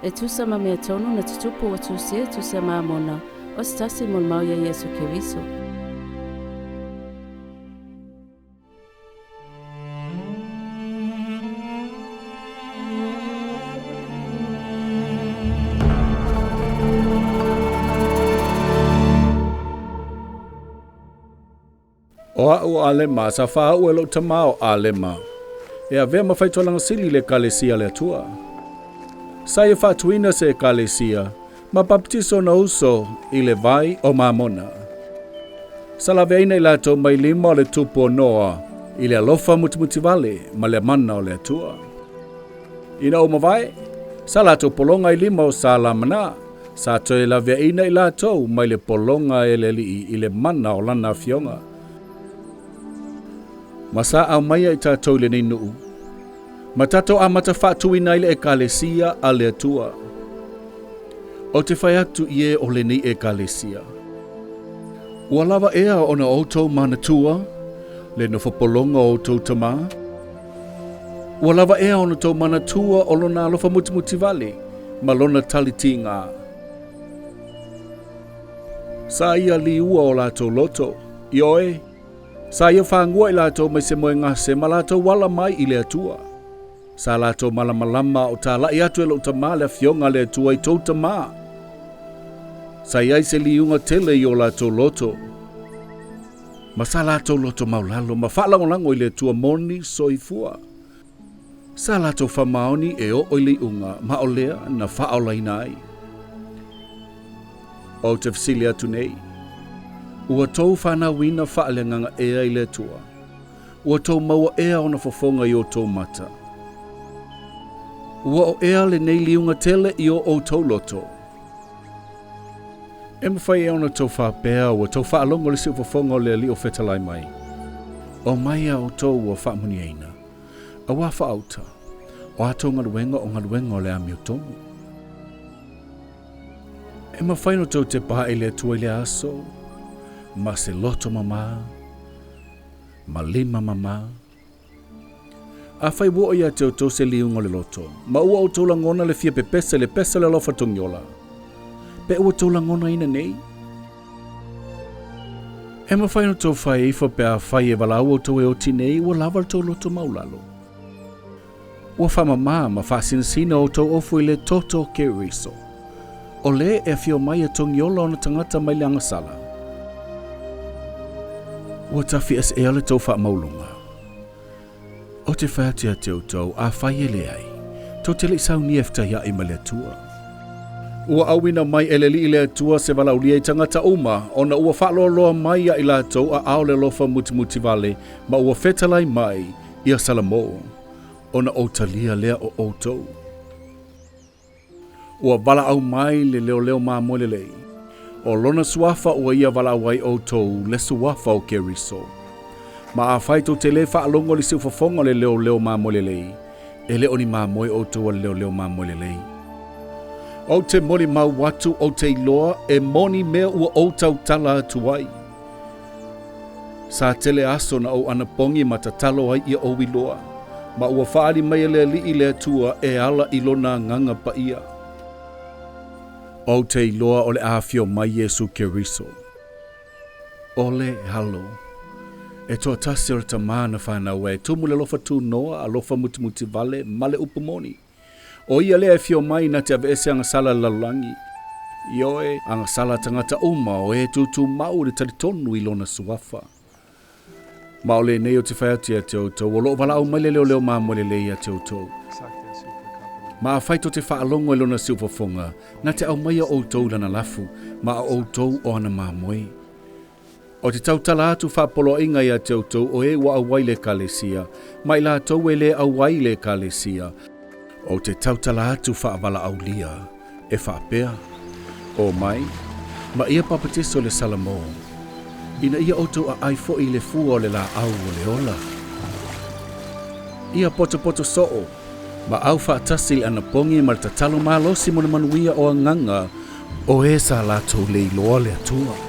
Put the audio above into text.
E tusa ma mea tonu na tutupu o Tusi e tusa Mamona o stasi mo mau ya Iesu Keriso. O Alema sa whaau e lotomau Alema. E a vea mafai tolanga sili le Ekalesia le atua. Sa e faatuaina se Ekalesia, ma papatiso na uso i le vai o Mamona. Sa la veina i latou mai lima o le tupu o noa, i le alofa mutimutivale ma le mana o le atua. Ina o mawai, sa latou polonga i lima o salamana, sa toe la veina i latou mai le polonga e le li i le mana o lana fionga. Masa au maia i tātou le nei nuu. Ma tātou a mata faatuaina i le Ekalesia a le atua. O te whai atu i e o le nei Ekalesia. Ua lava ea o na outou manatua, le no whapolonga o outou tamā. Ua lava ea o na tau manatua o lona alofa mutimutivale, ma lona talitinga. Sa ia liua o latou loto, i oe. Sa ia whangua i latou mai se moe ngase ma latou wala mai i le atua. Sa latou malamalama o tala'i atu e lotomaualalalo le fionga le atua i tau tamā. Sa ia i se liunga tele i o latou loto. Ma sa latou lotomaualalalo ma whaalangolango i le atua moni soifua. Sa latou whamaoni e o i liunga ma o lea na whaolaina ai. O te fisili atu nei. Ua taufaanauina faalenganga ea i le atua. Ua tau maua ea o na fofonga i o tau mata. Ua o ea le nei liunga tele i o tau loto. E mafai e ona tau whapea ua tau whaalongo le si fofonga o le li o fetalai mai. O maia o tau ua whaamuniaina. A wa whaauta. O ato ngaruenga o le ami o tomu. E mawhai no tau te paha i le atua i le aso. Ma se loto mama, ma lima mama. A whai wo ia te o tau se liunga le loto. Ma ua o tau langona le fia pepese le pesa le lofa Togiola. Pe ua tau langona ina nei. E ma whai no tau whai ifa pe a whai e walau o tau e o tinei ua lava tau lotomaualalalo. Ua wha mama ma wha sinsina o tau ofu i le Toto Keriso. O le e fio mai a Togiola o na tagata mai le angasala. Ua tafi as ea le tau wha maulunga. O te whaatia te tau a whai ele ai. Tau tele i sau ni efta ia i ma le atua. Ua awina mai ele li i le atua se walaulia i tagata uma. O na ua whaaloaloa mai ia i latou a ao le lofa mutimutivale. Ma ua fetalai mai i a salamo. O na otalia lea o outou. Ua wala au mai le leo mamo le lei. O lona suafa ua ia wala auai outou le suafa o Keriso. Ma a whai tau tele whaalongo li siu fafonga le leo mamo le lei. E leo ni mamoe outou a leo mamo le lei. O te moli mau watu o te iloa e moni mea ua outau tala atuai. Sa tele aso na o anapongi matatalo ai ia o iloa. Ma ua whaari mai le li i le atua e ala ilona nganga pa ia. O te iloa o le awhio mai Iesu Keriso. Ole halo. E toa tasi o ta mana whanau e tumu le lofa tu noa a lofa mutimuti vale male upamoni. O ia le awhio mai na te avese angasala lalulangi. Ioe angasala tagata uma o e tutu mau le talitonu i lona suafa. Ma o le nei o te whaiatia te outou o loo wala au mai le leo mamo le leia te outou. Ma a whaito te whaalongo e lona silfafonga, na te au maia outou lana lafu, ma a outou o ana mamoe. O te tautala atu poloaiga ia te outou o e wa auai le Ekalesia, ma i latou e le auai le Ekalesia. O te tautala atu whaawala au lia, e whaapea. O mai, ma ia papatiso le salamo. Ina ia outou a ai fo i le fua o le la au o le ola. Ia poto soo. Ma au whaatasi ana pongi ma tatalo malo si mona manuia o anganga o e sa latou le iloa le atua.